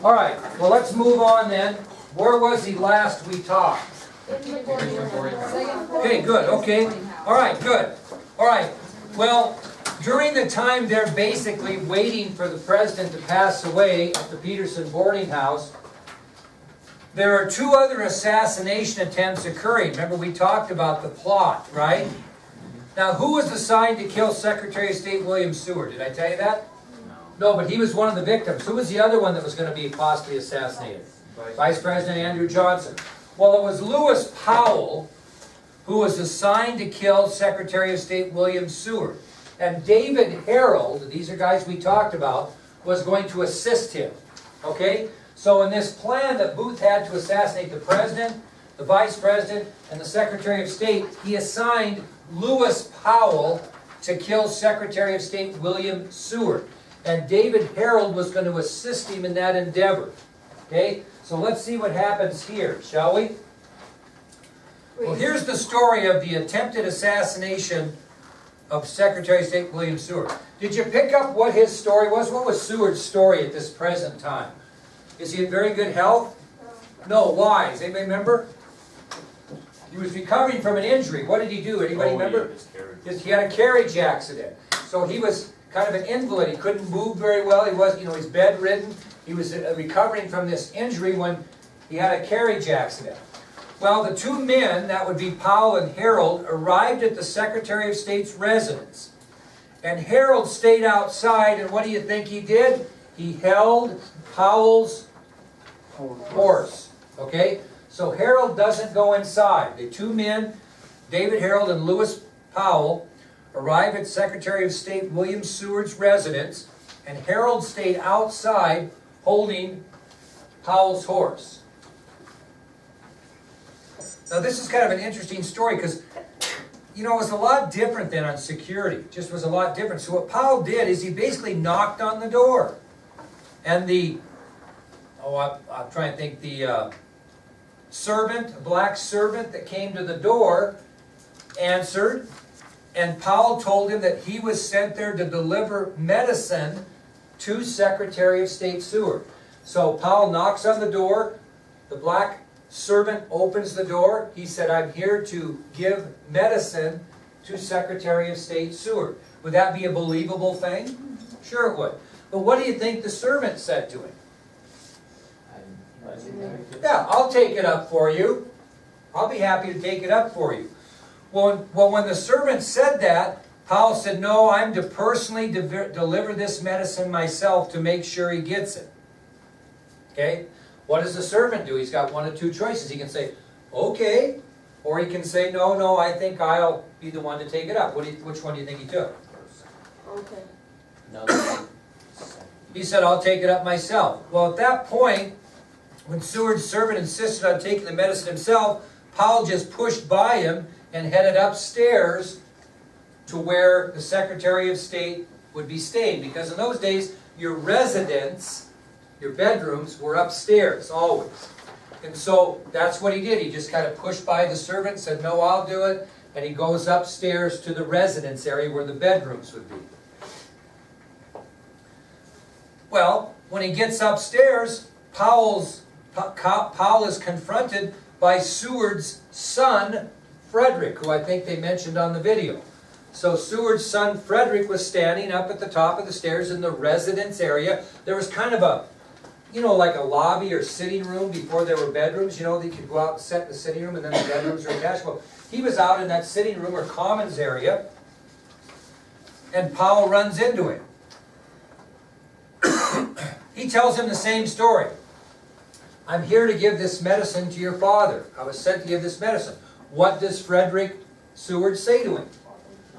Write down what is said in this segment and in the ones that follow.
All right, well, let's move on then. Where was he last we talked? Okay, good, okay. All right, good. All right, well, during the time they're basically waiting for the president to pass away at the Peterson boarding house, there are two other assassination attempts occurring. Remember, we talked about the plot, right? Now, who was assigned to kill Secretary of State William Seward? Did I tell you that? No, but he was one of the victims. Who was the other one that was going to be possibly assassinated? Vice President Andrew Johnson. Well, it was Lewis Powell who was assigned to kill Secretary of State William Seward. And David Harold, these are guys we talked about, was going to assist him. Okay? So in this plan that Booth had to assassinate the President, the Vice President, and the Secretary of State, he assigned Lewis Powell to kill Secretary of State William Seward. And David Harold was going to assist him in that endeavor. Okay? So let's see what happens here, shall we? Well, here's the story of the attempted assassination of Secretary of State William Seward. Did you pick up what his story was? What was Seward's story at this present time? Is he in very good health? No. Why? Does anybody remember? He was recovering from an injury. What did he do? Anybody remember? He had a carriage accident. So he was kind of an invalid. He couldn't move very well. He was, he's bedridden. He was recovering from this injury when he had a carriage accident. Well, the two men, that would be Powell and Harold, arrived at the Secretary of State's residence. And Harold stayed outside, and what do you think he did? He held Powell's horse. Okay? So Harold doesn't go inside. The two men, David Harold and Lewis Powell, arrive at Secretary of State William Seward's residence, and Harold stayed outside holding Powell's horse. Now this is kind of an interesting story because, it was a lot different than on security. It just was a lot different. So what Powell did is he basically knocked on the door. And I'm trying to think, the servant, a black servant that came to the door, answered. And Powell told him that he was sent there to deliver medicine to Secretary of State Seward. So Powell knocks on the door. The black servant opens the door. He said, "I'm here to give medicine to Secretary of State Seward." Would that be a believable thing? Sure it would. But what do you think the servant said to him? "Yeah, I'll take it up for you. I'll be happy to take it up for you." Well, when the servant said that, Powell said, "No, I'm to personally deliver this medicine myself to make sure he gets it." Okay? What does the servant do? He's got one of two choices. He can say, "Okay," or he can say, No, I think I'll be the one to take it up." Which one do you think he took? Okay. No. He said, "I'll take it up myself." Well, at that point, when Seward's servant insisted on taking the medicine himself, Powell just pushed by him and headed upstairs to where the Secretary of State would be staying. Because in those days, your residence, your bedrooms, were upstairs, always. And so that's what he did. He just kind of pushed by the servant and said, "No, I'll do it." And he goes upstairs to the residence area where the bedrooms would be. Well, when he gets upstairs, Powell is confronted by Seward's son, Frederick, who I think they mentioned on the video. So Seward's son, Frederick, was standing up at the top of the stairs in the residence area. There was kind of a, like a lobby or sitting room before there were bedrooms. They could go out and sit in the sitting room and then the bedrooms were attached. Well, he was out in that sitting room or commons area, and Powell runs into him. He tells him the same story. "I'm here to give this medicine to your father. I was sent to give this medicine." What does Frederick Seward say to him?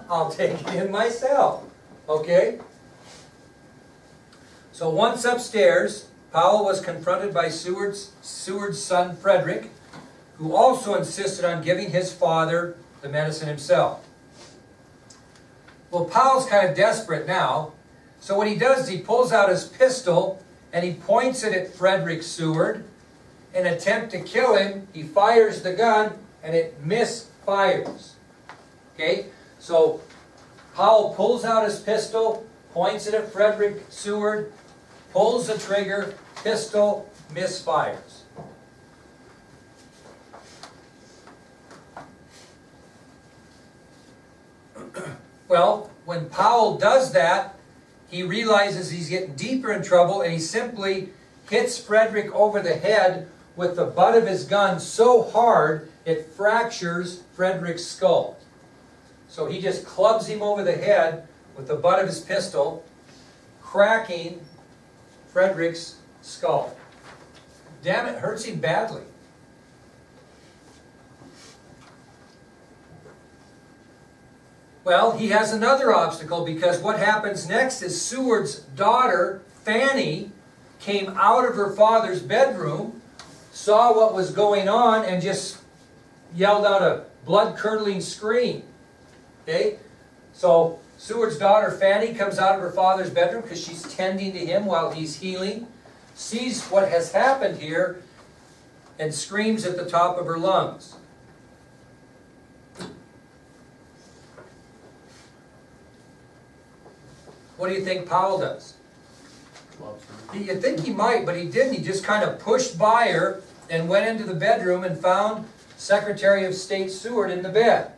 "I'll take it in myself." Okay? So once upstairs, Powell was confronted by Seward's son Frederick, who also insisted on giving his father the medicine himself. Well, Powell's kind of desperate now, so what he does is he pulls out his pistol and he points it at Frederick Seward. In an attempt to kill him, he fires the gun and it misfires. Okay? So Powell pulls out his pistol, points it at Frederick Seward, pulls the trigger, pistol misfires. Well, when Powell does that, he realizes he's getting deeper in trouble, and he simply hits Frederick over the head with the butt of his gun so hard it fractures Frederick's skull. So he just clubs him over the head with the butt of his pistol, cracking Frederick's skull. Damn, it hurts him badly. Well, he has another obstacle, because what happens next is Seward's daughter, Fanny, came out of her father's bedroom, saw what was going on, and just yelled out a blood-curdling scream. Okay? So Seward's daughter, Fanny, comes out of her father's bedroom because she's tending to him while he's healing, sees what has happened here, and screams at the top of her lungs. What do you think Powell does? You'd think he might, but he didn't. He just kind of pushed by her and went into the bedroom and found Secretary of State Seward in the bed.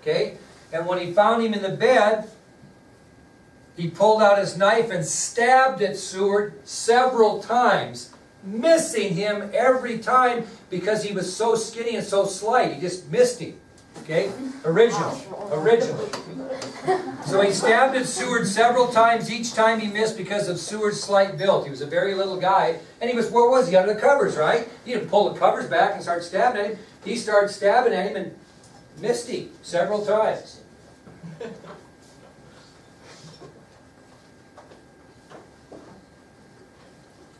Okay? And when he found him in the bed, he pulled out his knife and stabbed at Seward several times, missing him every time because he was so skinny and so slight. He just missed him. Okay? Original. So he stabbed at Seward several times. Each time he missed because of Seward's slight build. He was a very little guy. And he was, where was he? Under the covers, right? He didn't pull the covers back and start stabbing at him. He started stabbing at him and missed him several times.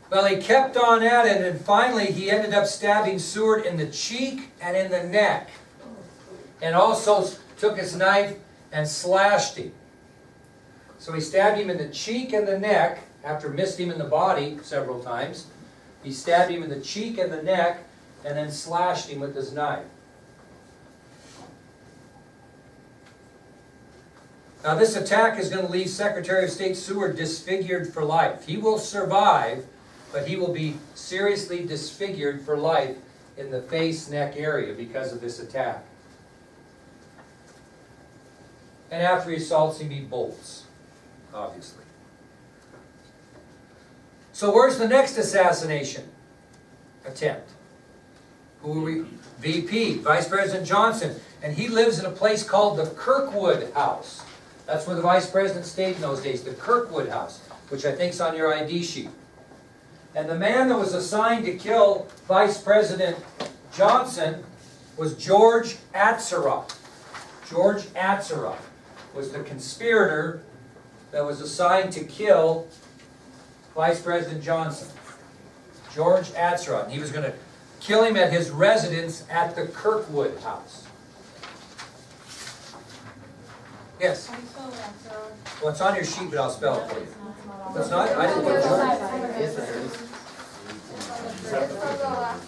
Well, he kept on at it, and finally he ended up stabbing Seward in the cheek and in the neck. And also took his knife and slashed him. So he stabbed him in the cheek and the neck, after missed him in the body several times. He stabbed him in the cheek and the neck, and then slashed him with his knife. Now this attack is going to leave Secretary of State Seward disfigured for life. He will survive, but he will be seriously disfigured for life in the face, neck area because of this attack. And after he assaults him, he bolts, obviously. So where's the next assassination attempt? Who are we? VP, Vice President Johnson. And he lives in a place called the Kirkwood House. That's where the Vice President stayed in those days, the Kirkwood House, which I think is on your ID sheet. And the man that was assigned to kill Vice President Johnson was George Atzerodt. George Atzerodt was the conspirator that was assigned to kill Vice President Johnson. George Atzerodt. And he was going to kill him at his residence at the Kirkwood House. Yes? How do you spell Atzerodt? Well, it's on your sheet, but I'll spell it for you. It's not? I didn't put George.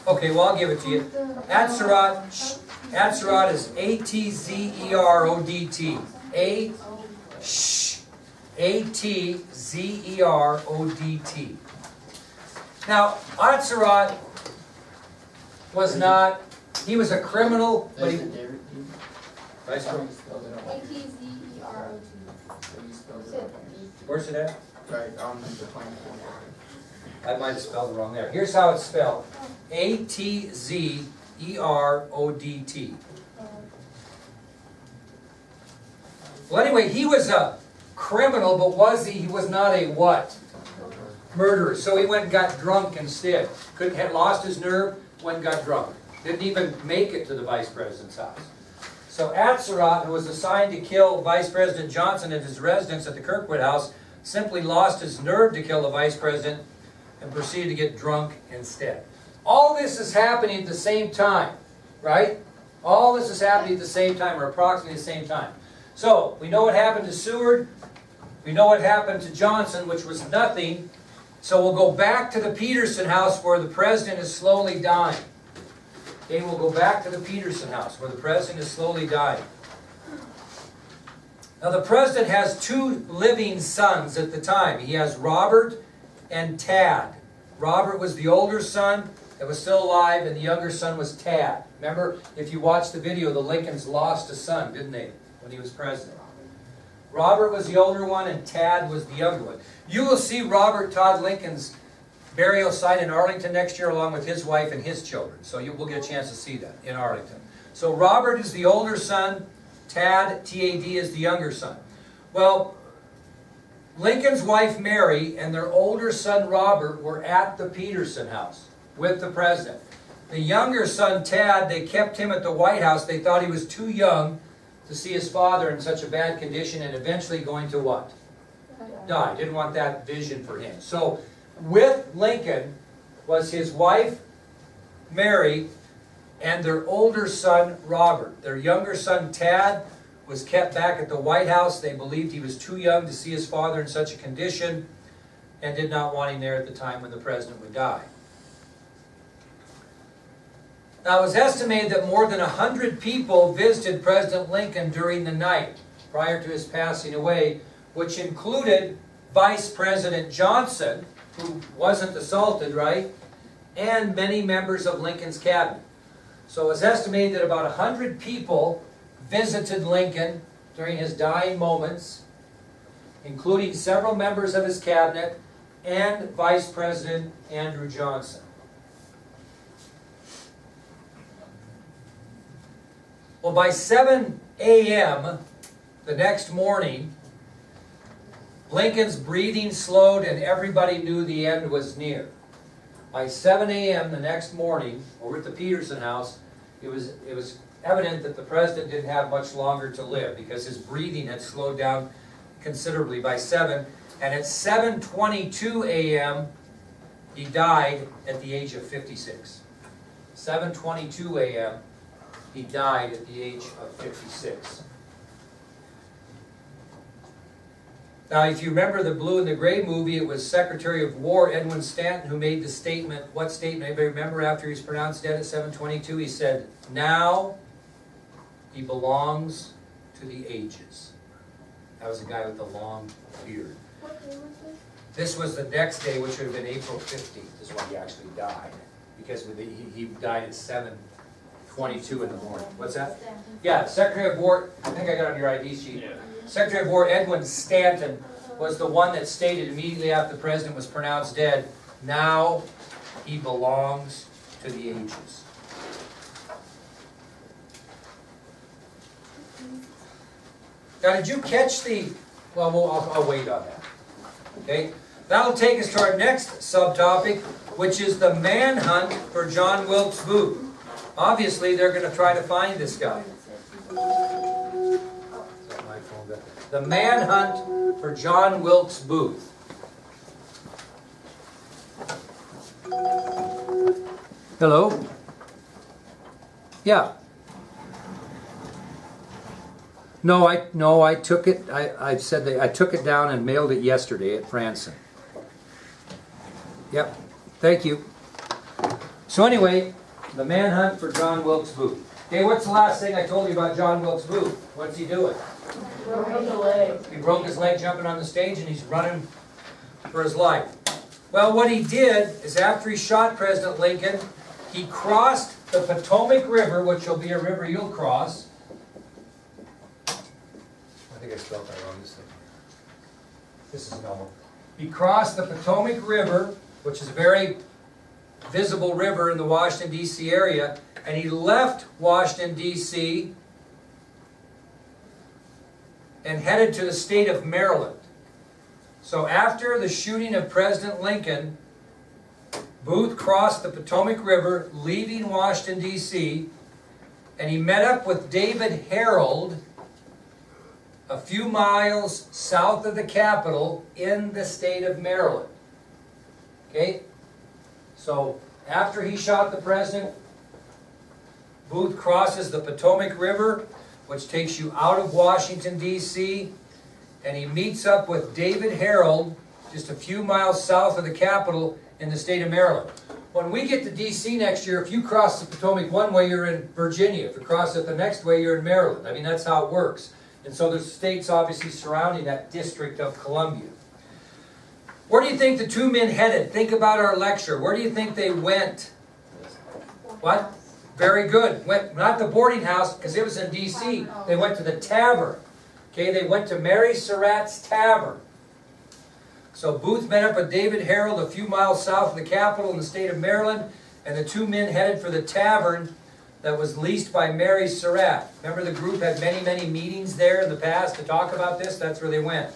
Okay, well, I'll give it to you. Atzerodt is A-T-Z-E-R-O-D-T. A-T-Z-E-R-O-D-T. Now, Atzerodt was not, he was a criminal, but he... A-T-Z-E-R-O-T. Where's it at? Right, on the plan. I might have spelled it wrong there. Here's how it's spelled. A-T-Z-E-R-O-D-T. Well, anyway, he was a criminal, but was he? He was not a what? Murderer. So he went and got drunk instead. Had lost his nerve, went and got drunk. Didn't even make it to the Vice President's house. So Atzerodt, who was assigned to kill Vice President Johnson at his residence at the Kirkwood House, simply lost his nerve to kill the Vice President and proceeded to get drunk instead. All this is happening at the same time, right? All this is happening at the same time, or approximately the same time. So, we know what happened to Seward. We know what happened to Johnson, which was nothing. So we'll go back to the Peterson house where the president is slowly dying. Okay, we'll go back to the Peterson house where the president is slowly dying. Now the president has two living sons at the time. He has Robert and Tad. Robert was the older son that was still alive, and the younger son was Tad. Remember, if you watch the video, the Lincolns lost a son, didn't they, when he was president? Robert was the older one, and Tad was the younger one. You will see Robert Todd Lincoln's burial site in Arlington next year, along with his wife and his children. So we'll get a chance to see that in Arlington. So Robert is the older son, Tad, T-A-D, is the younger son. Well, Lincoln's wife Mary and their older son Robert were at the Peterson house with the president. The younger son Tad, they kept him at the White House. They thought he was too young to see his father in such a bad condition, and eventually going to what? Die. Didn't want that vision for him. So with Lincoln was his wife Mary and their older son Robert. Their younger son Tad was kept back at the White House. They believed he was too young to see his father in such a condition and did not want him there at the time when the president would die. Now, it was estimated that more than 100 people visited President Lincoln during the night prior to his passing away, which included Vice President Johnson, who wasn't assaulted, right? And many members of Lincoln's cabinet. So it was estimated that about 100 people visited Lincoln during his dying moments, including several members of his cabinet and Vice President Andrew Johnson. Well, by 7 a.m. the next morning, Lincoln's breathing slowed and everybody knew the end was near. By 7 a.m. the next morning, over at the Peterson house, it was evident that the president didn't have much longer to live because his breathing had slowed down considerably by 7. And at 7:22 a.m., he died at the age of 56. 7:22 a.m., he died at the age of 56. Now, if you remember the Blue and the Gray movie, it was Secretary of War Edwin Stanton who made the statement. What statement? Anybody remember after he was pronounced dead at 7:22? He said, "Now he belongs to the ages." That was a guy with a long beard. What day was this? This was the next day, which would have been April 15th, is when he actually died. Because he died at 7:22 in the morning. What's that? Yeah, Secretary of War, I think I got it on your ID sheet. Yeah. Secretary of War Edwin Stanton was the one that stated immediately after the president was pronounced dead, "Now he belongs to the ages." Now, did you catch the, well, I'll wait on that. Okay? That'll take us to our next subtopic, which is the manhunt for John Wilkes Booth. Obviously, they're going to try to find this guy. The manhunt for John Wilkes Booth. Hello? Yeah. No, I took it. I said that I took it down and mailed it yesterday at Franson. Yep. Thank you. So anyway, the manhunt for John Wilkes Booth. Okay, what's the last thing I told you about John Wilkes Booth? What's he doing? He broke his leg jumping on the stage, and he's running for his life. Well, what he did is after he shot President Lincoln, he crossed the Potomac River, which will be a river you'll cross. I think I spelled that wrong. This is no. He crossed the Potomac River, which is a very visible river in the Washington, D.C. area, and he left Washington, D.C. and headed to the state of Maryland. So after the shooting of President Lincoln, Booth crossed the Potomac River, leaving Washington, D.C., and he met up with David Harold a few miles south of the Capitol in the state of Maryland. Okay? So after he shot the president, Booth crosses the Potomac River, which takes you out of Washington, D.C., and he meets up with David Harold just a few miles south of the Capitol in the state of Maryland. When we get to D.C. next year, if you cross the Potomac one way, you're in Virginia. If you cross it the next way, you're in Maryland. I mean, that's how it works. And so there's states obviously surrounding that District of Columbia. Where do you think the two men headed? Think about our lecture. Where do you think they went? What? Very good. Went not the boarding house, because it was in D.C. They went to the tavern. Okay, they went to Mary Surratt's tavern. So Booth met up with David Harold a few miles south of the capital in the state of Maryland, and the two men headed for the tavern that was leased by Mary Surratt. Remember, the group had many, many meetings there in the past to talk about this? That's where they went.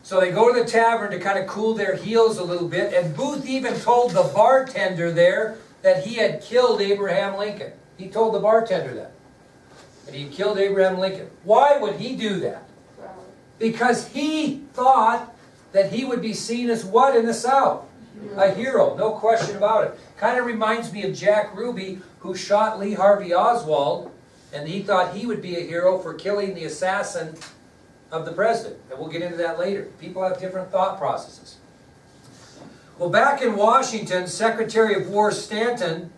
So they go to the tavern to kind of cool their heels a little bit, and Booth even told the bartender there that he had killed Abraham Lincoln. He told the bartender that he had killed Abraham Lincoln. Why would he do that? Because he thought that he would be seen as what in the South? A hero, no question about it. Kind of reminds me of Jack Ruby, who shot Lee Harvey Oswald, and he thought he would be a hero for killing the assassin of the president. And we'll get into that later. People have different thought processes. Well, back in Washington, Secretary of War Stanton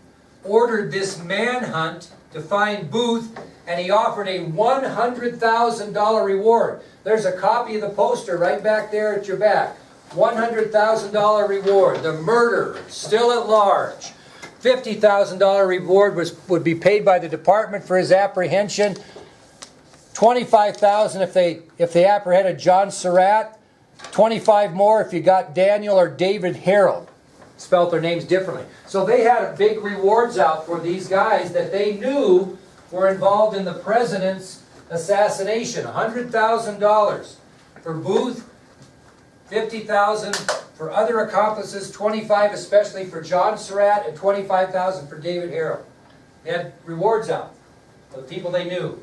ordered this manhunt to find Booth, and he offered a $100,000 reward. There's a copy of the poster right back there at your back. $100,000 reward. The murderer, still at large. $50,000 reward would be paid by the department for his apprehension. $25,000 if they apprehended John Surratt. $25,000 more if you got Daniel or David Harold. Spelt their names differently. So they had big rewards out for these guys that they knew were involved in the president's assassination. $100,000 for Booth, $50,000 for other accomplices, $25,000 especially for John Surratt, and $25,000 for David Harold. They had rewards out for the people they knew.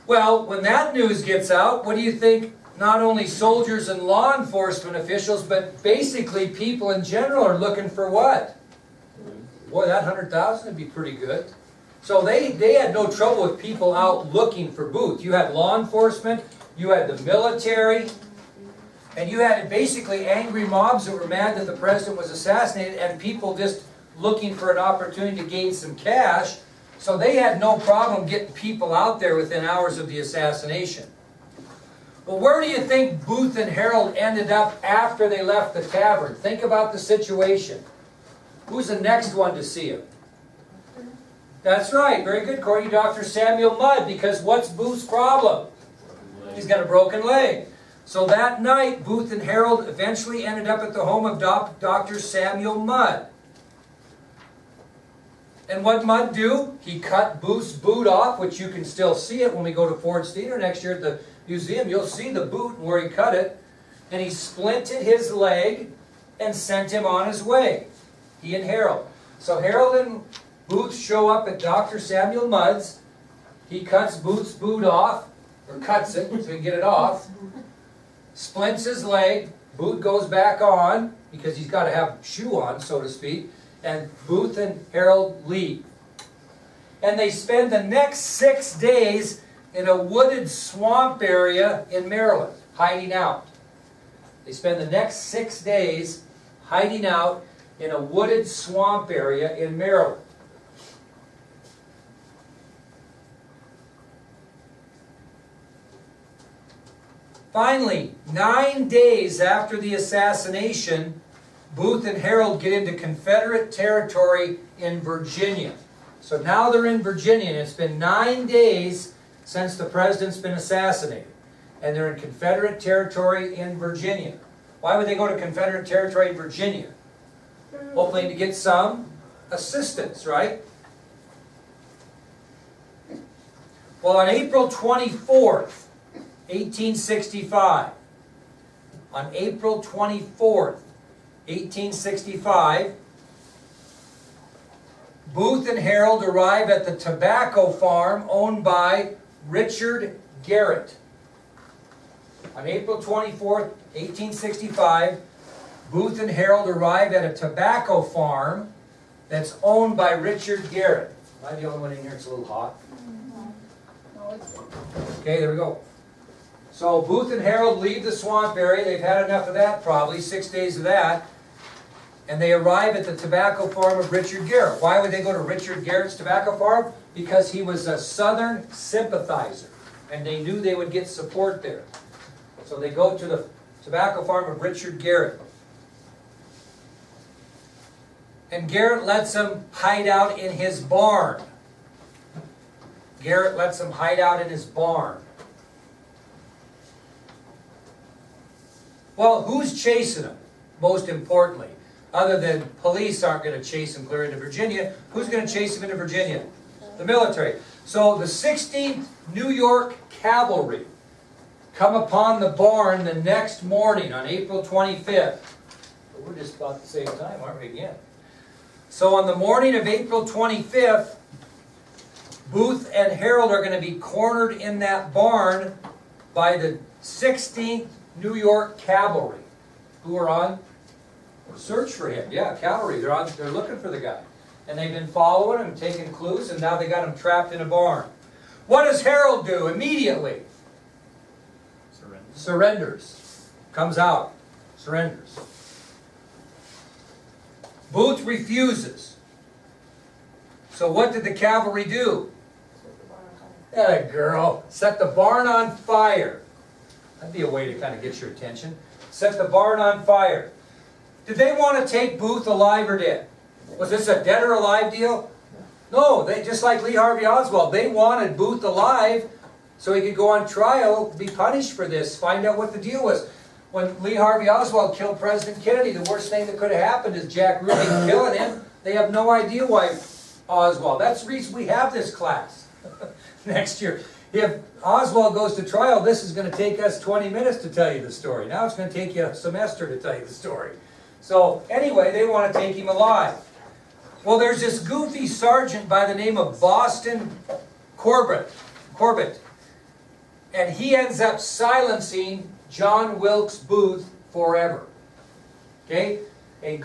Well, when that news gets out, what do you think? Not only soldiers and law enforcement officials, but basically people in general are looking for what? Boy, that $100,000 would be pretty good. So they had no trouble with people out looking for Booth. You had law enforcement, you had the military, and you had basically angry mobs that were mad that the president was assassinated, and people just looking for an opportunity to gain some cash. So they had no problem getting people out there within hours of the assassination. Well, where do you think Booth and Harold ended up after they left the tavern? Think about the situation. Who's the next one to see him? That's right. Very good, Corey. Dr. Samuel Mudd, because what's Booth's problem? He's got a broken leg. So that night, Booth and Harold eventually ended up at the home of Dr. Samuel Mudd. And what Mudd do? He cut Booth's boot off, which you can still see it when we go to Ford's Theater next year at the museum. You'll see the boot where he cut it. And he splinted his leg and sent him on his way. He and Harold. So Harold and Booth show up at Dr. Samuel Mudd's. He cuts Booth's boot off, or cuts it so he can get it off. Splints his leg. Booth goes back on, because he's got to have a shoe on, so to speak. And Booth and Harold leave. And they spend the next 6 days in a wooded swamp area in Maryland, hiding out. They spend the next 6 days hiding out in a wooded swamp area in Maryland. Finally, 9 days after the assassination, Booth and Harold get into Confederate territory in Virginia. So now they're in Virginia, and it's been 9 days since the president's been assassinated. And they're in Confederate territory in Virginia. Why would they go to Confederate territory in Virginia? Hopefully to get some assistance, right? Well, on April 24th, 1865, on April 24th, 1865, Booth and Harold arrive at the tobacco farm owned by Richard Garrett. On April 24th, 1865, Booth and Harold arrived at a tobacco farm that's owned by Richard Garrett. Am I the only one in here? It's a little hot. Okay, there we go. So Booth and Harold leave the swamp area. They've had enough of that probably, 6 days of that. And they arrive at the tobacco farm of Richard Garrett. Why would they go to Richard Garrett's tobacco farm? Because he was a Southern sympathizer. And they knew they would get support there. So they go to the tobacco farm of Richard Garrett. And Garrett lets them hide out in his barn. Garrett lets them hide out in his barn. Well, who's chasing them, most importantly? Other than police aren't going to chase them clear into Virginia, who's going to chase them into Virginia? The military. So the 16th New York Cavalry come upon the barn the next morning on April 25th. We're just about the same time, aren't we, again? So on the morning of April 25th, Booth and Harold are going to be cornered in that barn by the 16th New York Cavalry, who are on search for him. Yeah, cavalry. They're looking for the guy. And they've been following him, taking clues, and now they got him trapped in a barn. What does Harold do immediately? Surrenders. Comes out. Surrenders. Booth refuses. So what did the cavalry do? Yeah, girl. Set the barn on fire. That'd be a way to kind of get your attention. Set the barn on fire. Did they want to take Booth alive or dead? Was this a dead or alive deal? No, they just like Lee Harvey Oswald. They wanted Booth alive so he could go on trial, be punished for this, find out what the deal was. When Lee Harvey Oswald killed President Kennedy, the worst thing that could have happened is Jack Ruby killing him. They have no idea why Oswald. That's the reason we have this class next year. If Oswald goes to trial, this is going to take us 20 minutes to tell you the story. Now it's going to take you a semester to tell you the story. So anyway, they want to take him alive. Well, there's this goofy sergeant by the name of Boston Corbett. And he ends up silencing John Wilkes Booth forever. Okay? A